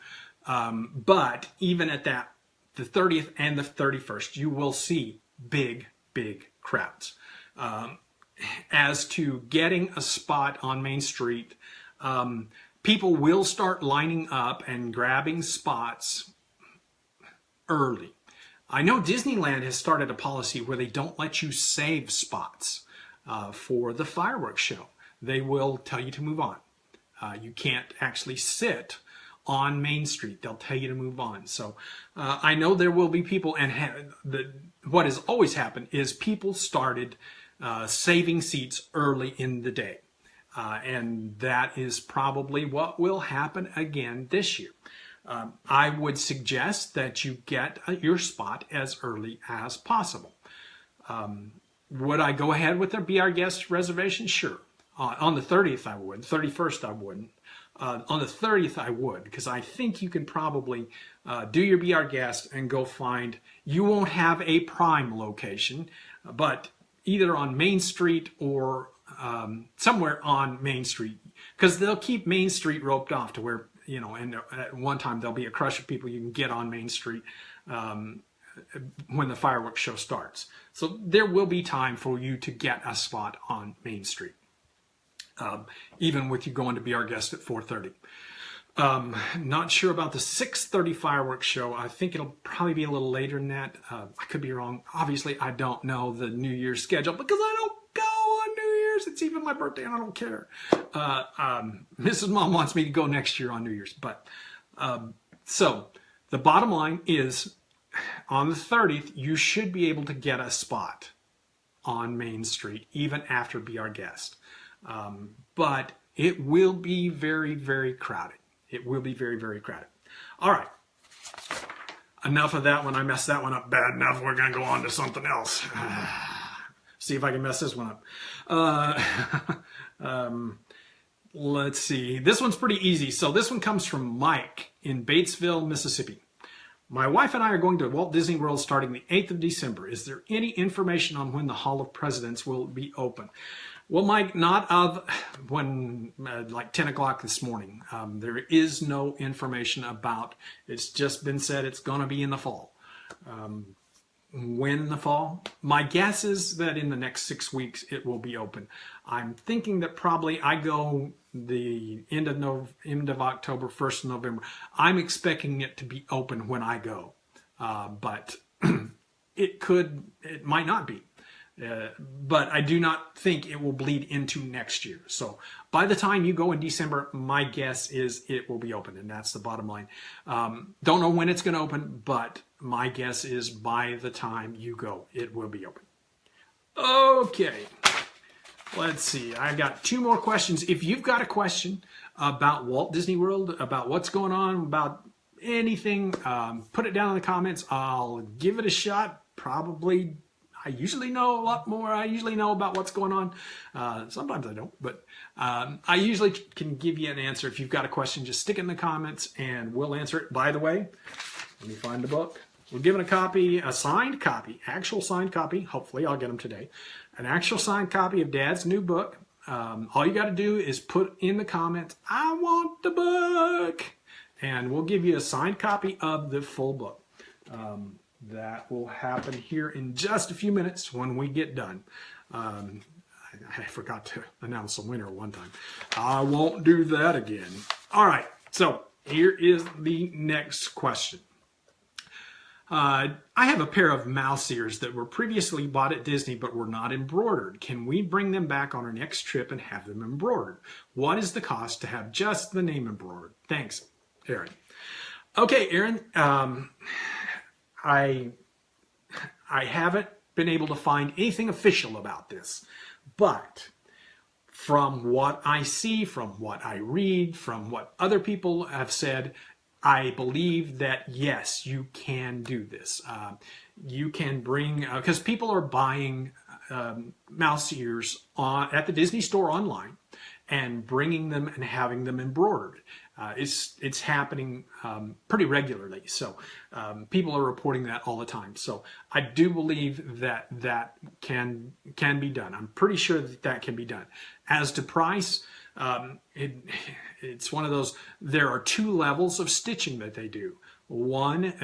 But even at that, the 30th and the 31st, you will see big crowds. As to getting a spot on Main Street, people will start lining up and grabbing spots early. I know Disneyland has started a policy where they don't let you save spots for the fireworks show. They will tell you to move on. You can't actually sit on Main Street. They'll tell you to move on. So I know there will be people, and what has always happened is people started saving seats early in the day. And that is probably what will happen again this year. I would suggest that you get your spot as early as possible. Would I go ahead with the Be Our Guest reservation? Sure. On the 30th, I would. 31st, I wouldn't. On the 30th, I would, because I think you can probably do your Be Our Guest and go find, you won't have a prime location, but either on Main Street or somewhere on Main Street, because they'll keep Main Street roped off to where, you know, and at one time there'll be a crush of people you can get on Main Street when the fireworks show starts. So there will be time for you to get a spot on Main Street, even with you going to Be Our Guest at 4:30. Not sure about the 6:30 fireworks show. I think it'll probably be a little later than that. I could be wrong. Obviously, I don't know the New Year's schedule because I don't go on New Year's. It's even my birthday and I don't care. Mrs. Mom wants me to go next year on New Year's. But so the bottom line is on the 30th, you should be able to get a spot on Main Street even after Be Our Guest. But it will be very, very crowded. It will be very, very crowded. All right. Enough of that one. I messed that one up bad enough. We're going to go on to something else. See if I can mess this one up. Let's see. This one's pretty easy. So this one comes from Mike in Batesville, Mississippi. My wife and I are going to Walt Disney World starting the 8th of December. Is there any information on when the Hall of Presidents will be open? Well, Mike, not of when, like 10 o'clock this morning. There is no information about, it's just been said it's going to be in the fall. When in the fall? My guess is that in the next 6 weeks it will be open. I'm thinking that probably I go the end of October, 1st of November. I'm expecting it to be open when I go, but it might not be. But I do not think it will bleed into next year. So by the time you go in December, my guess is it will be open, and that's the bottom line. Don't know when it's going to open, but my guess is by the time you go, it will be open. Okay, let's see. I got 2 more questions. If you've got a question about Walt Disney World, about what's going on, about anything, put it down in the comments. I'll give it a shot. Probably. I usually know a lot more. I usually know about what's going on. Sometimes I don't, but I usually can give you an answer. If you've got a question, just stick it in the comments and we'll answer it. By the way, let me find the book. We're giving a copy, a signed copy, actual signed copy. Hopefully I'll get them today. An actual signed copy of Dad's new book. All you got to do is put in the comments, I want the book. And we'll give you a signed copy of the full book. That will happen here in just a few minutes when we get done. I forgot to announce the winner one time. I won't do that again. All right, so here is the next question. I have a pair of mouse ears that were previously bought at Disney but were not embroidered. Can we bring them back on our next trip and have them embroidered? What is the cost to have just the name embroidered? Thanks, Aaron. Okay, Aaron. I haven't been able to find anything official about this, but from what I see, from what I read, from what other people have said, I believe that yes, you can do this. You can bring, because people are buying mouse ears at the Disney store online and bringing them and having them embroidered. It's happening pretty regularly. So people are reporting that all the time. So I do believe that that can be done. I'm pretty sure that that can be done. As to price, it's one of those, there are 2 levels of stitching that they do. One,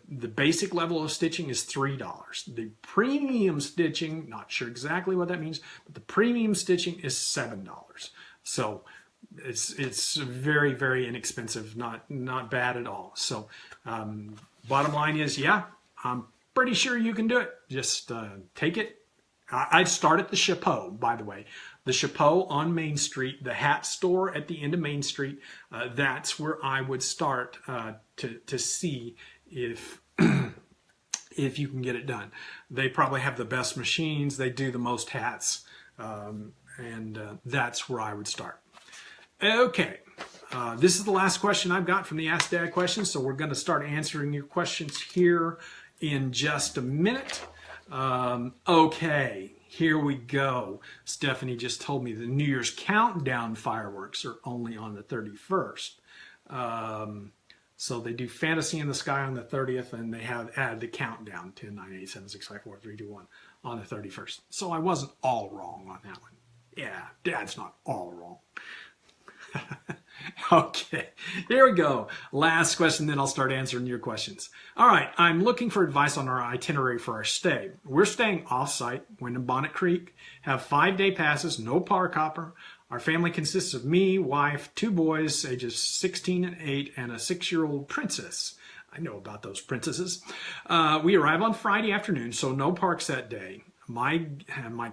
the basic level of stitching is $3. The premium stitching, not sure exactly what that means, but the premium stitching is $7. So it's very, very inexpensive, not bad at all. So bottom line is, yeah, I'm pretty sure you can do it. Just take it. I'd start at the Chapeau, by the way. The Chapeau on Main Street, the hat store at the end of Main Street, that's where I would start to see if if you can get it done. They probably have the best machines. They do the most hats. and that's where I would start. Okay, this is the last question I've got from the Ask Dad questions, so we're going to start answering your questions here in just a minute. Okay, here we go. Stephanie just told me the New Year's countdown fireworks are only on the 31st. So they do Fantasy in the Sky on the 30th, and they have added the countdown 10, 9, 8, 7, 6, 5, 4, 3, 2, 1 on the 31st. So I wasn't all wrong on that one. Yeah, Dad's not all wrong. Okay, here we go. Last question, then I'll start answering your questions. All right, I'm looking for advice on our itinerary for our stay. We're staying off-site, Bonnet Creek, have 5-day passes, no park hopper. Our family consists of me, wife, 2 boys, ages 16 and 8, and a 6-year-old princess. I know about those princesses. We arrive on Friday afternoon, so no parks that day. My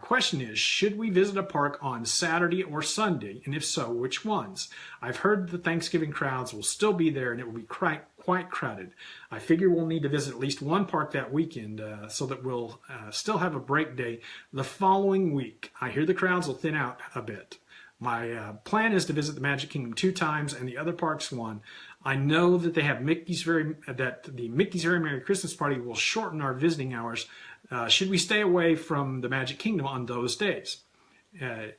question is, should we visit a park on Saturday or Sunday? And if so, which ones? I've heard the Thanksgiving crowds will still be there and it will be quite crowded. I figure we'll need to visit at least one park that weekend so that we'll still have a break day the following week. I hear the crowds will thin out a bit. My plan is to visit the Magic Kingdom 2 times and the other parks 1. I know that they have the Mickey's Very Merry Christmas Party will shorten our visiting hours. Should we stay away from the Magic Kingdom on those days?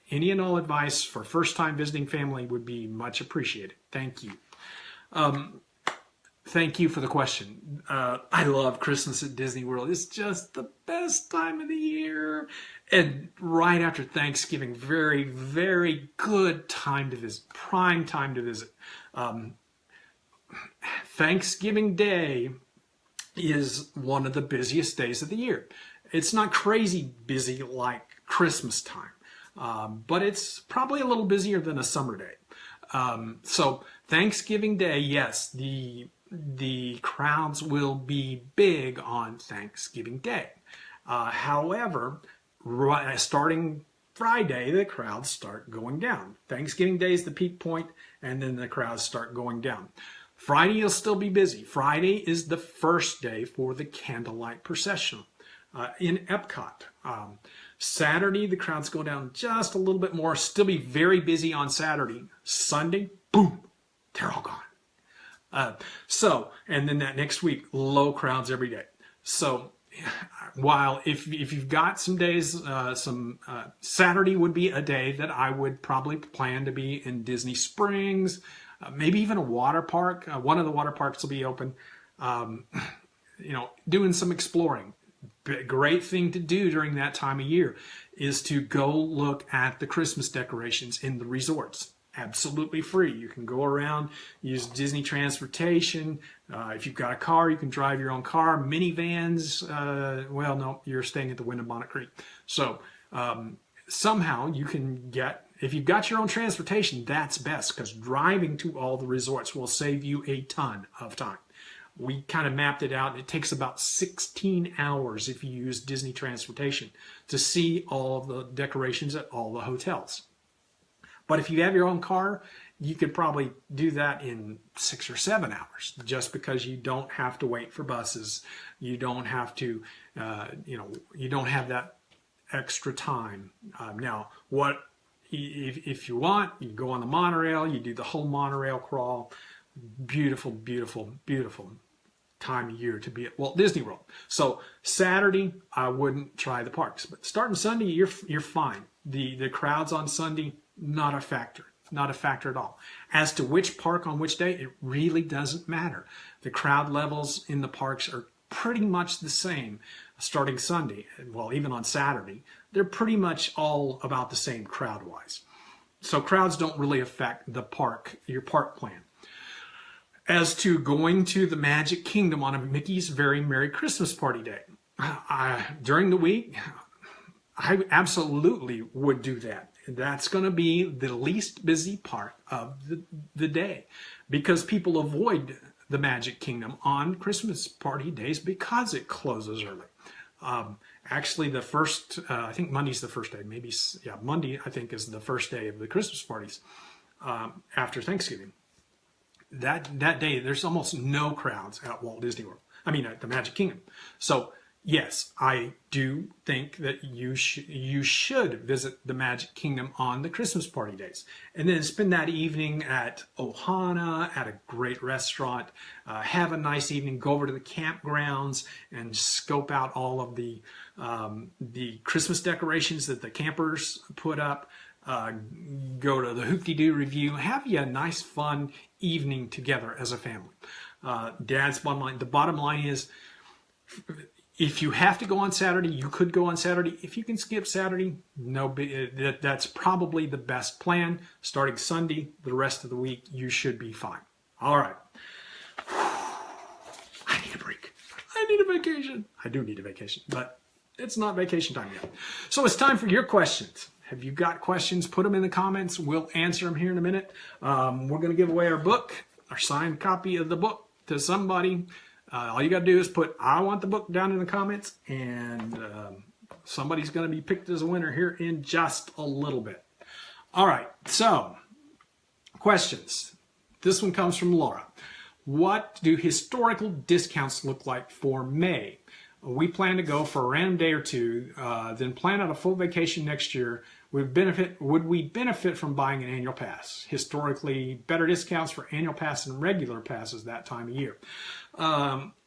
Any and all advice for first-time visiting family would be much appreciated. Thank you. Thank you for the question. I love Christmas at Disney World. It's just the best time of the year. And right after Thanksgiving, very, very good time to visit, prime time to visit. Thanksgiving Day is one of the busiest days of the year. It's not crazy busy like Christmas time, but it's probably a little busier than a summer day. So Thanksgiving Day, yes, the crowds will be big on Thanksgiving Day. However, starting Friday, the crowds start going down. Thanksgiving Day is the peak point, and then the crowds start going down. Friday will still be busy. Friday is the first day for the candlelight procession in Epcot. Saturday, the crowds go down just a little bit more. Still be very busy on Saturday. Sunday, boom, they're all gone. And then that next week, low crowds every day. So while if you've got some days, Saturday would be a day that I would probably plan to be in Disney Springs, maybe even a water park. One of the water parks will be open. Doing some exploring. Great thing to do during that time of year is to go look at the Christmas decorations in the resorts. Absolutely free. You can go around, use Disney transportation. If you've got a car, you can drive your own car. Minivans, well, no, you're staying at the Bonnet Creek. So somehow you can get, if you've got your own transportation, that's best, because driving to all the resorts will save you a ton of time. We kind of mapped it out. It takes about 16 hours if you use Disney transportation to see all of the decorations at all the hotels. But if you have your own car, you could probably do that in 6 or 7 hours, just because you don't have to wait for buses. You don't have to, you don't have that extra time. Now, if you want, you go on the monorail, you do the whole monorail crawl. Beautiful, beautiful, beautiful time of year to be at Walt Disney World. So Saturday, I wouldn't try the parks, but starting Sunday, you're fine. The crowds on Sunday, not a factor at all. As to which park on which day, it really doesn't matter. The crowd levels in the parks are pretty much the same starting Sunday. Well, even on Saturday, they're pretty much all about the same crowd-wise. So crowds don't really affect your park plan. As to going to the Magic Kingdom on a Mickey's Very Merry Christmas Party day, during the week, I absolutely would do that. That's going to be the least busy part of the day, because people avoid the Magic Kingdom on Christmas party days because it closes early. Actually, the first, I think Monday's the first day. Monday, I think, is the first day of the Christmas parties after Thanksgiving. That day, there's almost no crowds at Walt Disney World. I mean, at the Magic Kingdom. So yes, I do think that you should visit the Magic Kingdom on the Christmas party days, and then spend that evening at Ohana at a great restaurant. Have a nice evening. Go over to the campgrounds and scope out all of the Christmas decorations that the campers put up. Go to the Hoop-de-Doo review. Have you a nice, fun evening together as a family. Dad's bottom line. The bottom line is, if you have to go on Saturday, you could go on Saturday. If you can skip Saturday, that's probably the best plan. Starting Sunday, the rest of the week, you should be fine. All right. I need a break. I need a vacation. I do need a vacation, but it's not vacation time yet. So it's time for your questions. Have you got questions? Put them in the comments. We'll answer them here in a minute. We're going to give away our book, our signed copy of the book to somebody. All you got to do is put "I want the book" down in the comments, and somebody's going to be picked as a winner here in just a little bit. All right, so questions. This one comes from Laura. What do historical discounts look like for May? We plan to go for a random day or two, then plan out a full vacation next year. Would we benefit from buying an annual pass? Historically, better discounts for annual pass and regular passes that time of year.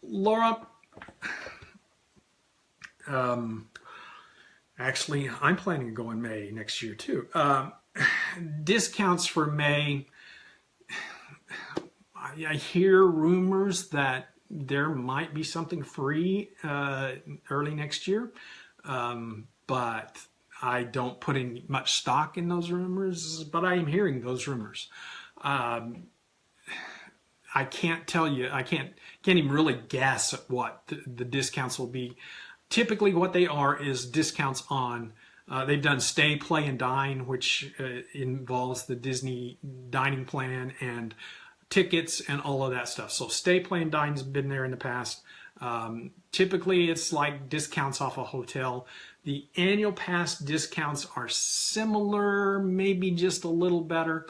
Laura, actually, I'm planning to go in May next year too. Discounts for May, I hear rumors that there might be something free early next year, but I don't put in much stock in those rumors, but I am hearing those rumors. I can't tell you, I can't even really guess at what the discounts will be. Typically what they are is discounts on, they've done stay, play, and dine, which involves the Disney dining plan and tickets and all of that stuff. So stay, play, and dine has been there in the past. Typically it's like discounts off a hotel. The annual pass discounts are similar, maybe just a little better.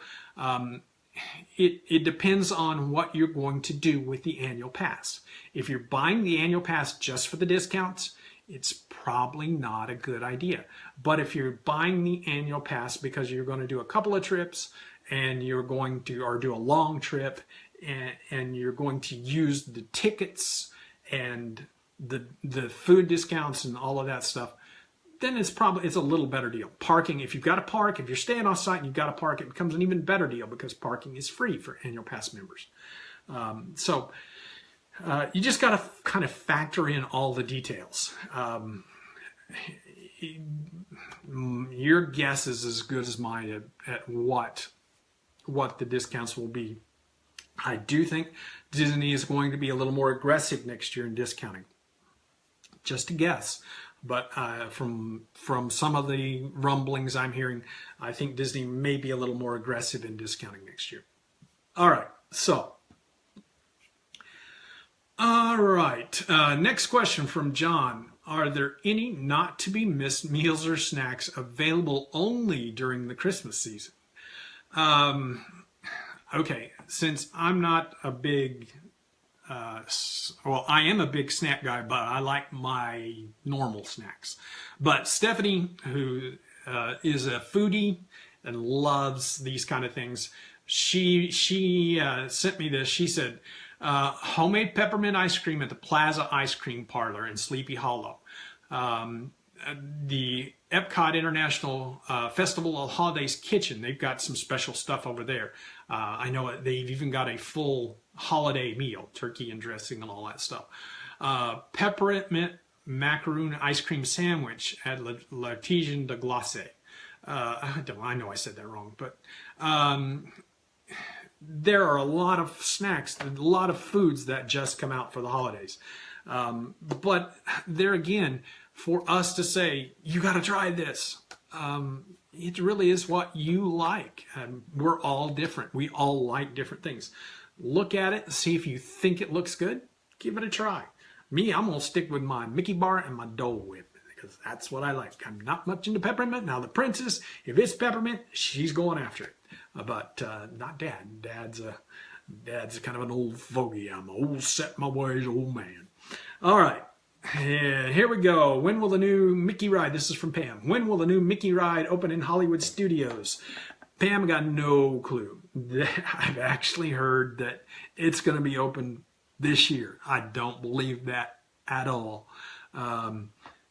It depends on what you're going to do with the annual pass. If you're buying the annual pass just for the discounts, it's probably not a good idea. But if you're buying the annual pass because you're going to do a couple of trips and you're going to, or do a long trip, and you're going to use the tickets and the food discounts and all of that stuff, then it's a little better deal. Parking, if you've got to park, if you're staying off site and you've got to park, it becomes an even better deal because parking is free for annual pass members. You just got to kind of factor in all the details. Your guess is as good as mine at what the discounts will be. I do think Disney is going to be a little more aggressive next year in discounting. Just a guess. But from some of the rumblings I'm hearing, I think Disney may be a little more aggressive in discounting next year. All right, so. All right, next question from John. Are there any not to be missed meals or snacks available only during the Christmas season? Okay, since I'm not a big, I am a big snack guy, but I like my normal snacks. But Stephanie, who is a foodie and loves these kind of things, she sent me this. She said, homemade peppermint ice cream at the Plaza Ice Cream Parlor in Sleepy Hollow. The Epcot International Festival of Holidays Kitchen, they've got some special stuff over there. I know they've even got a full holiday meal, turkey and dressing and all that stuff. Peppermint macaroon ice cream sandwich at L'Artisan de Glace. I know I said that wrong, but there are a lot of snacks, a lot of foods that just come out for the holidays. But there again, for us to say, you got to try this, it really is what you like. We're all different. We all like different things. Look at it, see if you think it looks good, give it a try. Me, I'm going to stick with my Mickey bar and my Dole Whip because that's what I like. I'm not much into peppermint. Now the princess, if it's peppermint, she's going after it. But not Dad. Dad's kind of an old fogey. I'm an old set my ways old man. All right. And here we go. When will the new Mickey ride? This is from Pam. When will the new Mickey ride open in Hollywood Studios? Pam got no clue. I've actually heard that it's going to be open this year. I don't believe that at all.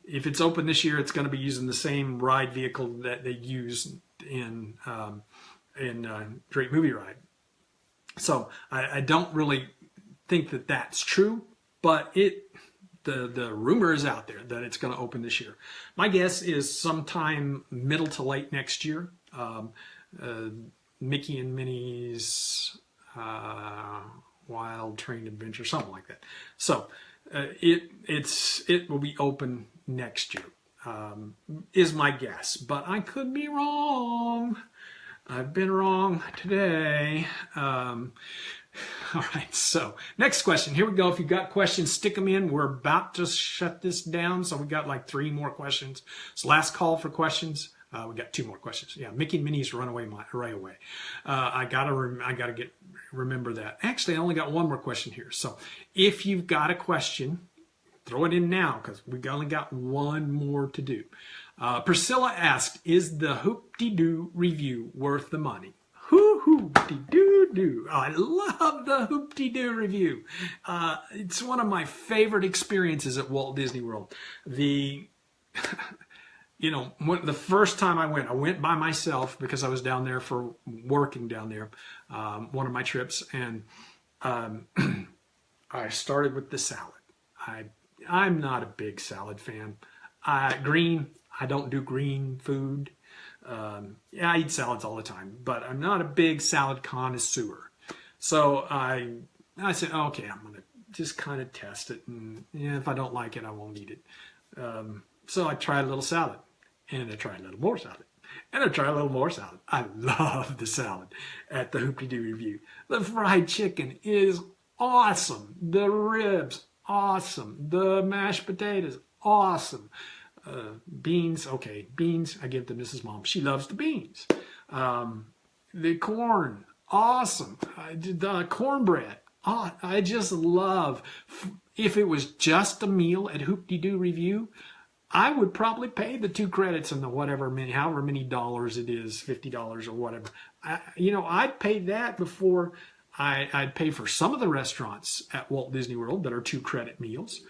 If it's open this year, it's going to be using the same ride vehicle that they use in Great Movie Ride. So I don't really think that that's true, but the rumor is out there that it's going to open this year. My guess is sometime middle to late next year. Mickey and Minnie's Wild Train Adventure, something like that. So it will be open next year, is my guess, but I could be wrong. I've been wrong today. All right, so next question. Here we go. If you've got questions, stick them in. We're about to shut this down, so we got like 3 more questions. It's last call for questions. We got 2 more questions. Yeah, Mickey and Minnie's Runaway Railway. I gotta remember that. Actually, I only got 1 more question here. So if you've got a question, throw it in now because we've only got 1 more to do. Priscilla asked, "Is the Hoop-de-Doo review worth the money?" Hoop-de-doo-doo. I love the Hoop-de-Doo review. It's one of my favorite experiences at Walt Disney World. The first time I went by myself because I was down there for working down there, one of my trips, and I started with the salad. I'm not a big salad fan. I don't do green food. Yeah, I eat salads all the time, but I'm not a big salad connoisseur. So I said, okay, I'm going to just kind of test it. And if I don't like it, I won't eat it. So I tried a little salad, and I tried a little more salad, and I tried a little more salad. I love the salad at the Hoop-de-Doo review. The fried chicken is awesome. The ribs, awesome. The mashed potatoes, awesome. Beans, okay, beans, I give to Mrs. Mom. She loves the beans. The corn, awesome. The cornbread, I just love. If it was just a meal at Hoop-de-Doo review, I would probably pay the 2 credits and the however many dollars it is, $50 or whatever. I'd pay that before I'd pay for some of the restaurants at Walt Disney World that are 2 credit meals.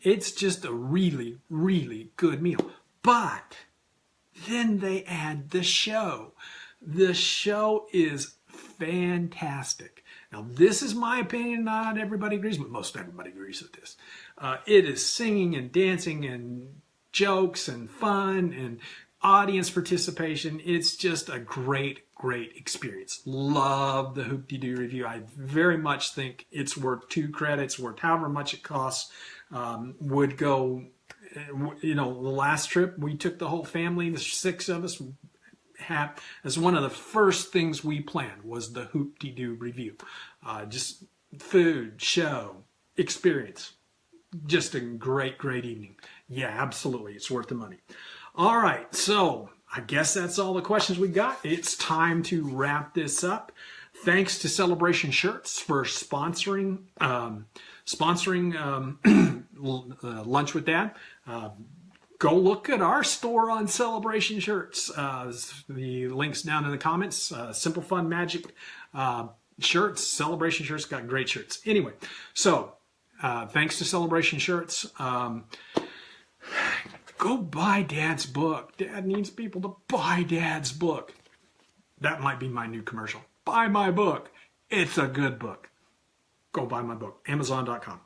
It's just a really, really good meal. But then they add the show. The show is fantastic. Now, this is my opinion. Not everybody agrees, but most everybody agrees with this. It is singing and dancing and jokes and fun and audience participation. It's just a great, great experience. Love the Hoop-de-Doo review. I very much think it's worth 2 credits, worth however much it costs. Would go, the last trip we took the whole family, the 6 of us, as one of the first things we planned was the Hoop-de-Doo review. Just food, show, experience. Just a great, great evening. Yeah, absolutely. It's worth the money. All right, so I guess that's all the questions we got. It's time to wrap this up. Thanks to Celebration Shirts for sponsoring Lunch with Dad. Go look at our store on Celebration Shirts. The link's down in the comments. Simple Fun Magic shirts. Celebration Shirts got great shirts. Anyway, so thanks to Celebration Shirts. Go buy Dad's book. Dad needs people to buy Dad's book. That might be my new commercial. Buy my book. It's a good book. Go buy my book. Amazon.com.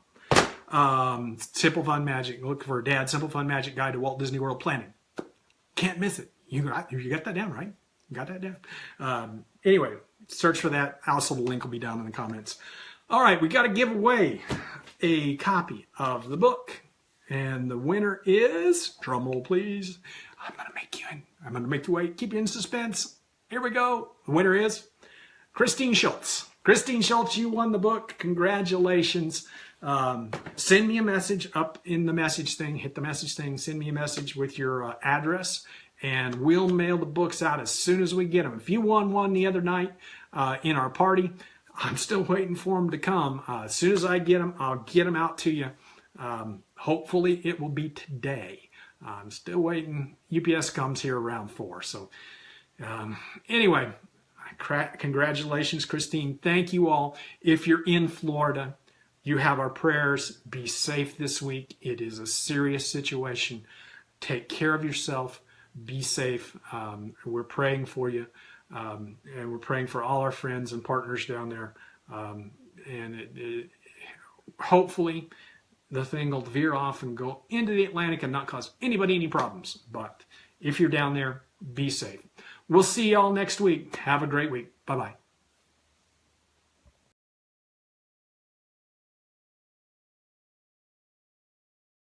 Simple Fun Magic. Look for Dad's Simple Fun Magic Guide to Walt Disney World Planning. Can't miss it. You got that down, right? You got that down. Anyway, search for that. Also, the link will be down in the comments. All right, we got to give away a copy of the book. And the winner is, drum roll please, I'm going to make you wait, keep you in suspense. Here we go. The winner is Christine Schultz. Christine Schultz, you won the book. Congratulations. Send me a message up in the message thing. Hit the message thing. Send me a message with your address, and we'll mail the books out as soon as we get them. If you won one the other night in our party, I'm still waiting for them to come. As soon as I get them, I'll get them out to you. Hopefully it will be today. I'm still waiting. UPS comes here around 4. So anyway, congratulations, Christine. Thank you all. If you're in Florida, you have our prayers. Be safe this week. It is a serious situation. Take care of yourself. Be safe. We're praying for you. And we're praying for all our friends and partners down there. Hopefully the thing will veer off and go into the Atlantic and not cause anybody any problems. But if you're down there, be safe. We'll see y'all next week. Have a great week. Bye-bye.